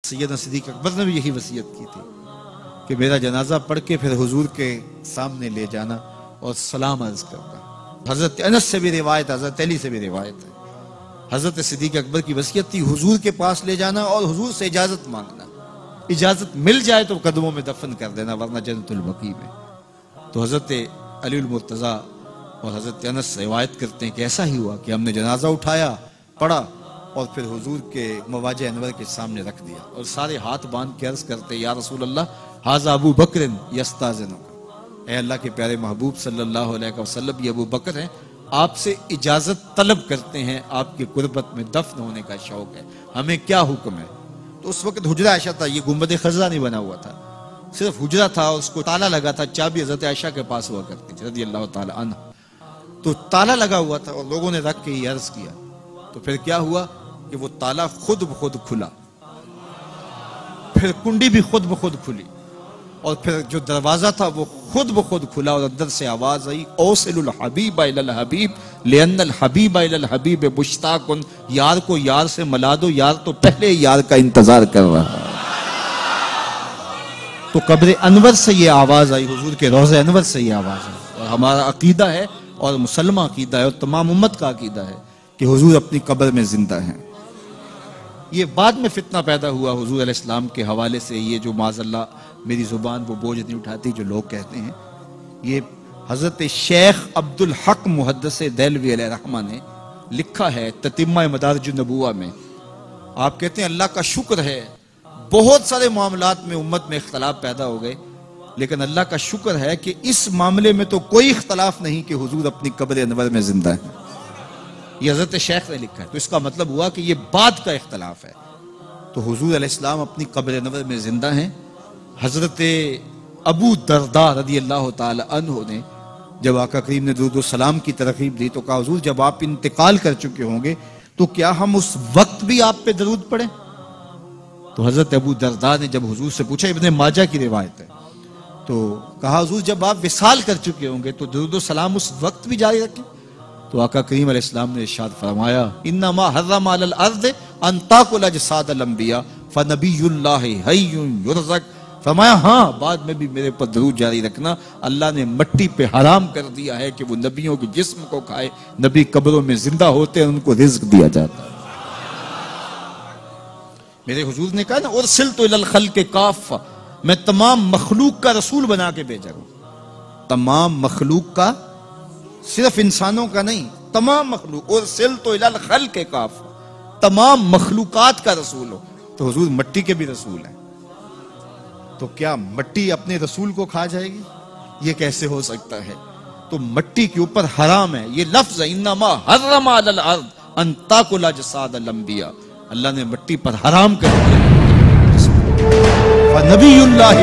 سیدنا صدیق اکبر نے بھی یہی وصیت کی تھی کہ میرا جنازہ پڑھ کے پھر حضور کے سامنے لے جانا اور سلام عرض کرنا۔ حضرت انس سے بھی روایت، حضرت علی سے بھی روایت ہے، حضرت صدیق اکبر کی وصیت تھی حضور کے پاس لے جانا اور حضور سے اجازت مانگنا، اجازت مل جائے تو قدموں میں دفن کر دینا ورنہ جنت البقیع میں۔ تو حضرت علی المرتضیٰ اور حضرت انس روایت کرتے ہیں کہ ایسا ہی ہوا کہ ہم نے جنازہ اٹھایا، پڑھا اور پھر حضور کے مواجہ انور کے سامنے رکھ دیا اور سارے ہاتھ باندھ کے عرض کرتے یا رسول اللہ ھذا ابو بکر یستاذنک، اے اللہ کے پیارے محبوب صلی اللہ علیہ وسلم، یہ ابو بکر ہیں، آپ سے اجازت طلب کرتے ہیں، آپ کی قربت میں دفن ہونے کا شوق ہے، ہمیں کیا حکم ہے؟ تو اس وقت حجرہ عائشہ تھا، یہ گنبد خضرا نہیں بنا ہوا تھا، صرف حجرہ تھا، اس کو تالا لگا تھا، چابی حضرت عائشہ کے پاس ہوا کرتی تھی رضی اللہ تعالی عنہ، تو تالا لگا ہوا تھا اور لوگوں نے رکھ کے یہ عرض کیا، تو پھر کیا ہوا کہ وہ تالا خود بخود کھلا، پھر کنڈی بھی خود بخود کھلی، اور پھر جو دروازہ تھا وہ خود بخود کھلا اور اندر سے آواز آئی اوصل الحبیب الی الحبیب لان الحبیب الی الحبیب مشتاق، یار کو یار سے ملا دو، یار تو پہلے یار کا انتظار کر رہا ہے۔ تو قبر انور سے یہ آواز آئی، حضور کے روضہ انور سے یہ آواز آئی، اور ہمارا عقیدہ ہے اور مسلمہ عقیدہ ہے اور تمام امت کا عقیدہ ہے کہ حضور اپنی قبر میں زندہ ہیں۔ یہ بعد میں فتنہ پیدا ہوا حضور علیہ السلام کے حوالے سے، یہ جو معاذ اللہ میری زبان وہ بوجھ نہیں اٹھاتی جو لوگ کہتے ہیں، یہ حضرت شیخ عبدالحق محدث دہلوی علیہ رحمہ نے لکھا ہے تتمہ مدارج النبوہ میں۔ آپ کہتے ہیں اللہ کا شکر ہے بہت سارے معاملات میں امت میں اختلاف پیدا ہو گئے، لیکن اللہ کا شکر ہے کہ اس معاملے میں تو کوئی اختلاف نہیں کہ حضور اپنی قبر انور میں زندہ ہیں۔ یہ حضرت شیخ نے لکھا ہے، تو اس کا مطلب ہوا کہ یہ بعد کا اختلاف ہے۔ تو حضور علیہ السلام اپنی قبر انور میں زندہ ہیں۔ حضرت ابو درداء رضی اللہ تعالی عنہ نے جب آقا کریم نے درود و سلام کی ترغیب دی تو کہا حضور جب آپ انتقال کر چکے ہوں گے تو کیا ہم اس وقت بھی آپ پہ درود پڑھیں؟ تو حضرت ابو درداء نے جب حضور سے پوچھا، ابن ماجہ کی روایت ہے، تو کہا حضور جب آپ وصال کر چکے ہوں گے تو درود و سلام اس وقت بھی جاری رکھیں؟ تو آقا کریم علیہ السلام نے ارشاد فرمایا انما حرم علی الارض ان تاکل اجساد الانبیاء فنبی اللہ حی یرزق، فرمایا ہاں بعد میں بھی میرے پر درود جاری رکھنا، اللہ نے مٹی پہ حرام کر دیا ہے کہ وہ نبیوں کے جسم کو کھائے، نبی قبروں میں زندہ ہوتے ہیں ان کو رزق دیا جاتا ہے۔ میرے حضور نے کہا نا ارسلت الی الخلق کافہ، میں تمام مخلوق کا رسول بنا کے بھیجا ہوں، تمام مخلوق کا، صرف انسانوں کا نہیں، تمام مخلوق، ارسلت الی الخلق کافہ، تمام مخلوقات کا رسول ہو۔ تو حضور مٹی کے بھی رسول ہیں، تو کیا مٹی اپنے رسول کو کھا جائے گی؟ یہ کیسے ہو سکتا ہے؟ تو مٹی کے اوپر حرام ہے، یہ لفظ ہے انما حرم علی الارض ان تاکل اجساد الانبیاء، اللہ نے مٹی پر حرام کر دیا، فنبی اللہ